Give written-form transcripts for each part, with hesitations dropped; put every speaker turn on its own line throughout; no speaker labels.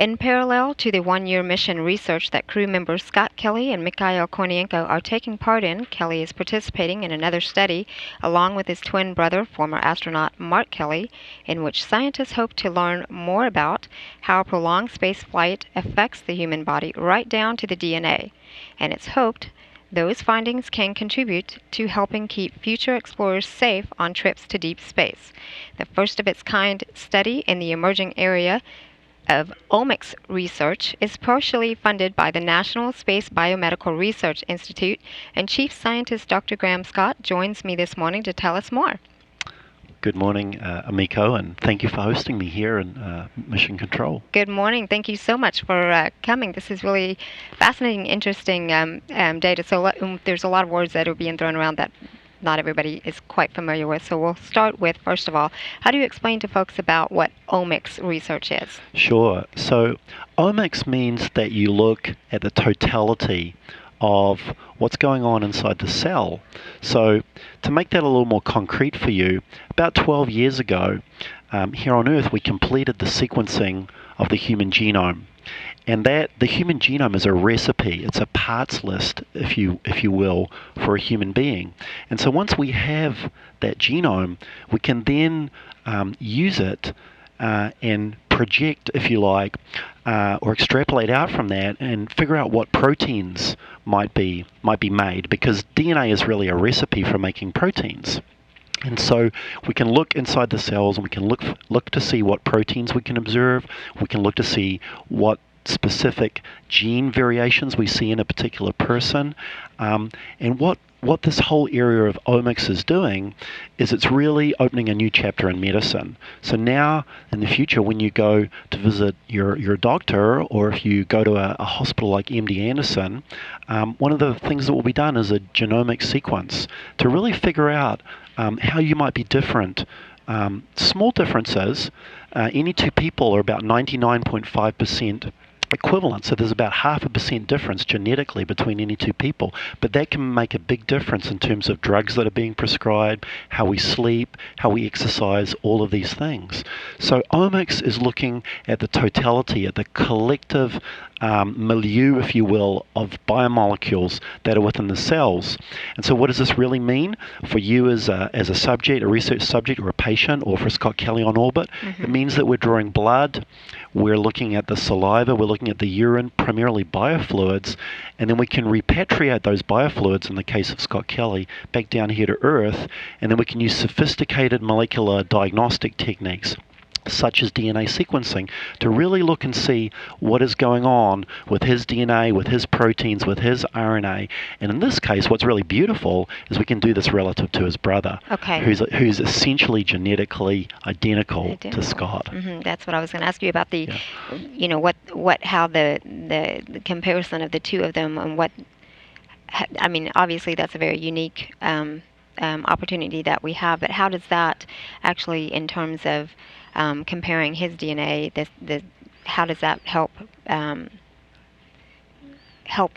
In parallel to the one-year mission research that crew members Scott Kelly and Mikhail Kornienko are taking part in, Kelly is participating in another study, along with his twin brother, former astronaut Mark Kelly, in which scientists hope to learn more about how prolonged space flight affects the human body right down to the DNA. And it's hoped those findings can contribute to helping keep future explorers safe on trips to deep space. The first of its kind study in the emerging area of omics research is partially funded by the National Space Biomedical Research Institute, and Chief Scientist Dr. Graham Scott joins me this morning to tell us more.
Good morning, Amiko, and thank you for hosting me here in Mission Control.
Good morning. Thank you so much for coming. This is really fascinating, interesting data. So there's a lot of words that are being thrown around that not everybody is quite familiar with. So we'll start with, first of all, how do you explain to folks about what omics research is?
Sure. So omics means that you look at the totality of what's going on inside the cell. So to make that a little more concrete for you, about 12 years ago, here on Earth, we completed the sequencing of the human genome. And that the human genome is a recipe. It's a parts list, if you will, for a human being. And so once we have that genome, we can then use it and project, if you like, or extrapolate out from that and figure out what proteins might be made, because DNA is really a recipe for making proteins. And so we can look inside the cells and we can look to see what proteins we can observe. We can look to see what specific gene variations we see in a particular person. And what this whole area of omics is doing is it's really opening a new chapter in medicine. So now, in the future, when you go to visit your doctor, or if you go to a hospital like MD Anderson, one of the things that will be done is a genomic sequence to really figure out how you might be different. Small differences. Any two people are about 99.5% equivalent, so there's about 0.5% difference genetically between any two people, but that can make a big difference in terms of drugs that are being prescribed, how we sleep, how we exercise, all of these things. So omics is looking at the totality, at the collective milieu, if you will, of biomolecules that are within the cells. And so what does this really mean for you as a subject, a research subject, or a patient, or for Scott Kelly on orbit? Mm-hmm. It means that we're drawing blood, we're looking at the saliva, we're looking at the urine, primarily biofluids, and then we can repatriate those biofluids, in the case of Scott Kelly, back down here to Earth, and then we can use sophisticated molecular diagnostic techniques such as DNA sequencing to really look and see what is going on with his DNA, with his proteins, with his RNA. And in this case, what's really beautiful is we can do this relative to his brother,
okay,
who's essentially genetically identical to Scott.
Mm-hmm. That's what I was going to ask you about, how the comparison of the two of them, and obviously that's a very unique opportunity that we have, but how does that actually, in terms of comparing his DNA, how does that help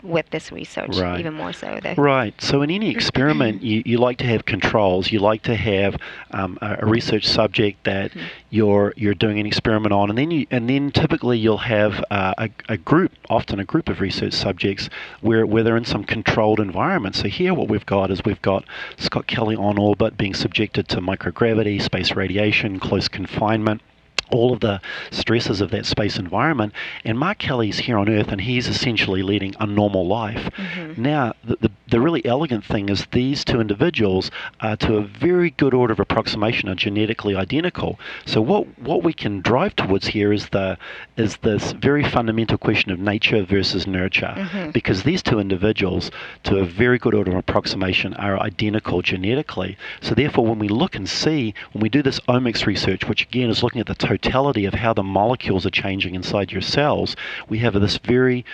with this research, right, even more so?
Right. So in any experiment, you like to have controls. You like to have a research subject that you're doing an experiment on, and then typically you'll have a group, often a group of research subjects where they're in some controlled environment. So here what we've got Scott Kelly on orbit being subjected to microgravity, space radiation, close confinement, all of the stresses of that space environment, and Mark Kelly's here on Earth, and he's essentially leading a normal life. Mm-hmm. Now, the really elegant thing is these two individuals, to a very good order of approximation, are genetically identical. So what we can drive towards here is this very fundamental question of nature versus nurture, mm-hmm, because these two individuals, to a very good order of approximation, are identical genetically. So therefore, when we look and see, when we do this omics research, which again is looking at the totality of how the molecules are changing inside your cells, we have this very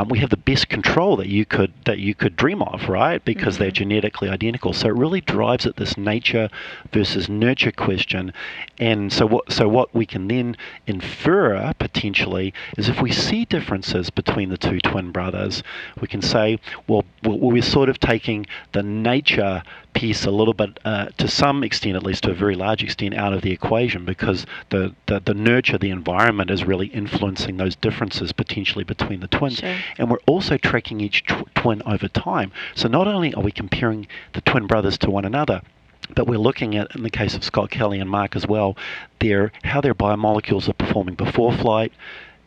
we have the best control that you could dream of, right? Because they're genetically identical. So it really drives at this nature versus nurture question. And so what we can then infer potentially is if we see differences between the two twin brothers, we can say, well, we're sort of taking the nature piece a little bit, to some extent, at least to a very large extent, out of the equation, because the nurture, the environment, is really influencing those differences potentially between the twins.
Sure.
And we're also tracking each twin over time. So not only are we comparing the twin brothers to one another, but we're looking at, in the case of Scott Kelly and Mark as well, how their biomolecules are performing before flight,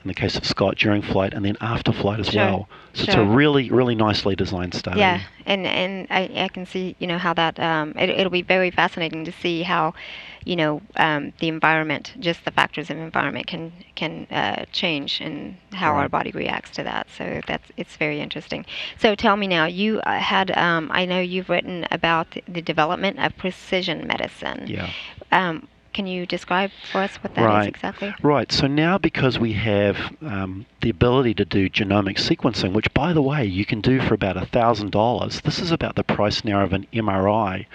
in the case of Scott during flight, and then after flight as well. So it's a really, really nicely designed study.
Yeah, and I can see, how that, it'll be very fascinating to see how, the environment, just the factors of environment can change and how our body reacts to that. So it's very interesting. So tell me now, you had, I know you've written about the development of precision medicine.
Yeah.
Can you describe for us what that is exactly?
Right. So now, because we have the ability to do genomic sequencing, which, by the way, you can do for about $1,000. This is about the price now of an MRI.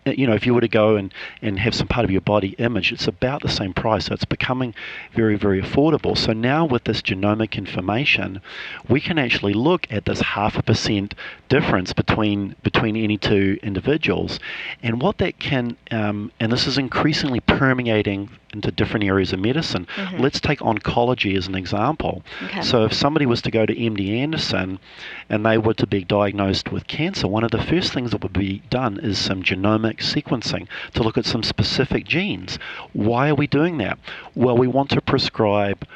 If you were to go and have some part of your body imaged, it's about the same price. So it's becoming very, very affordable. So now with this genomic information, we can actually look at this 0.5% difference between any two individuals, and what that can, and this is increasingly permeating into different areas of medicine. Let's take oncology as an example. So if somebody was to go to MD Anderson and they were to be diagnosed with cancer, one of the first things that would be done is some genomic sequencing to look at some specific genes. Why are we doing that? Well, we want to prescribe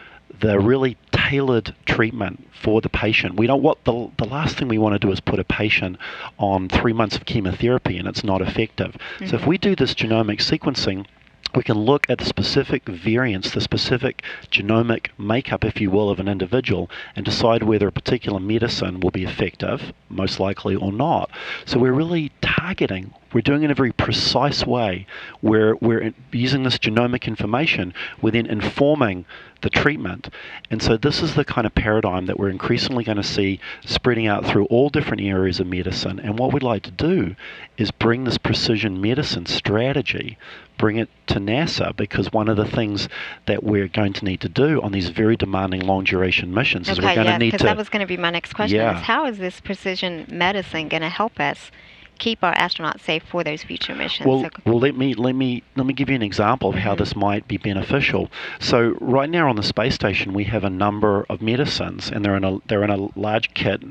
the really tailored treatment for the patient. We don't want the last thing we want to do is put a patient on 3 months of chemotherapy and it's not effective. So if we do this genomic sequencing, we can look at the specific variants, the specific genomic makeup, if you will, of an individual and decide whether a particular medicine will be effective, most likely, or not. So we're really targeting. We're doing it in a very precise way where we're using this genomic information. We're then informing the treatment. And so this is the kind of paradigm that we're increasingly going to see spreading out through all different areas of medicine. And what we'd like to do is bring this precision medicine strategy, bring it to NASA, because one of the things that we're going to need to do on these very demanding long duration missions is we're going to need to...
because that was going to be my next question, is how is this precision medicine going to help us keep our astronauts safe for those future missions?
Well, let me give you an example of how this might be beneficial. So right now on the space station, we have a number of medicines, and they're in a large kit,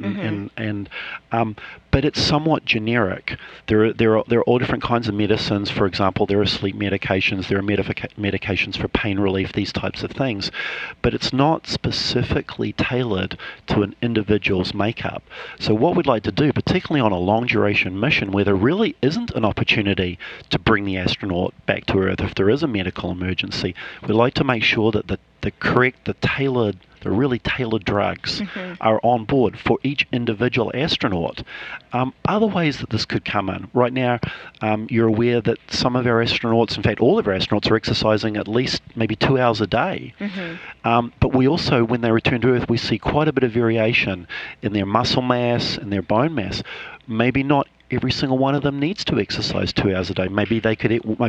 but it's somewhat generic. There are all different kinds of medicines. For example, there are sleep medications, there are medications for pain relief, these types of things, but it's not specifically tailored to an individual's makeup. So what we'd like to do, particularly on a long duration mission where there really isn't an opportunity to bring the astronaut back to Earth if there is a medical emergency, we'd like to make sure that the really tailored drugs are on board for each individual astronaut. Other ways that this could come in. Right now, you're aware that some of our astronauts, in fact all of our astronauts, are exercising at least maybe 2 hours a day. But we also, when they return to Earth, we see quite a bit of variation in their muscle mass and their bone mass. Maybe not every single one of them needs to exercise 2 hours a day. Maybe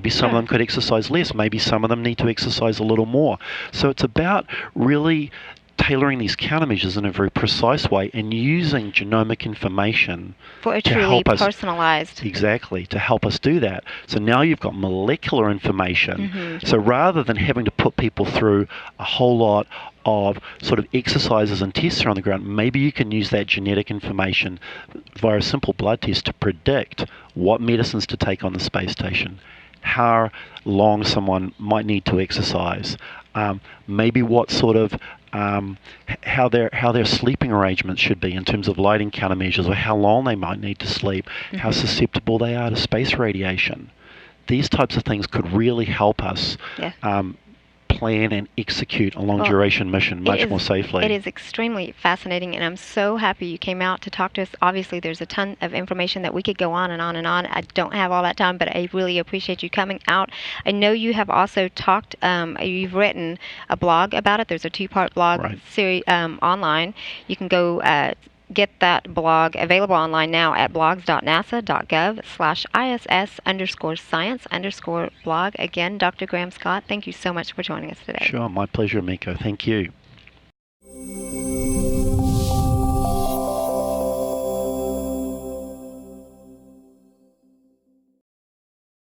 some of them could exercise less. Maybe some of them need to exercise a little more. So it's about really tailoring these countermeasures in a very precise way and using genomic information
for a truly personalized.
Exactly, to help us do that. So now you've got molecular information. So rather than having to put people through a whole lot of sort of exercises and tests on the ground, maybe you can use that genetic information via a simple blood test to predict what medicines to take on the space station, how long someone might need to exercise, maybe what sort of how their sleeping arrangements should be in terms of lighting countermeasures, or how long they might need to sleep, how susceptible they are to space radiation. These types of things could really help us plan and execute a long-duration mission much more safely.
It is extremely fascinating, and I'm so happy you came out to talk to us. Obviously, there's a ton of information that we could go on and on and on. I don't have all that time, but I really appreciate you coming out. I know you have also talked, you've written a blog about it. There's a two-part blog series online. You can go get that blog available online now at blogs.nasa.gov/ISS_science_blog. Again, Dr. Graham Scott, thank you so much for joining us today.
Sure, my pleasure, Amiko. Thank you.